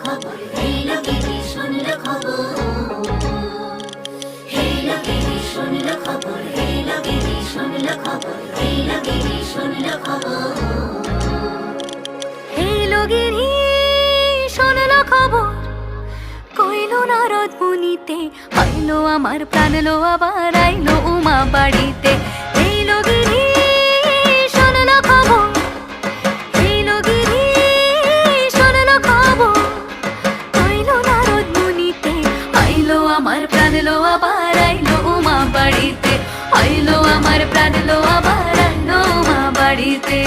খবর, এই লোকেরই শুনলো খবর। এই লোকেরই শুনলো খবর, এই লোকেরই শুনলো খবর, এই লোকেরই শুনলো খবর। এই লোকেরই শুনলো খবর, কইলো নারদ মুনিতে, আইলো আমার প্রাণ লো আবার আইলো উমা বাড়িতে। এই লোকেরই শুনলো খবর, এই লোকেরই শুনলো খবর, কইলো নারদ মুনিতে, আইলো আমার প্রাণ লো আবার আইলো উমা বাড়িতে, আইলো আমার প্রাণ লো আবার আইলো উমা বাড়িতে।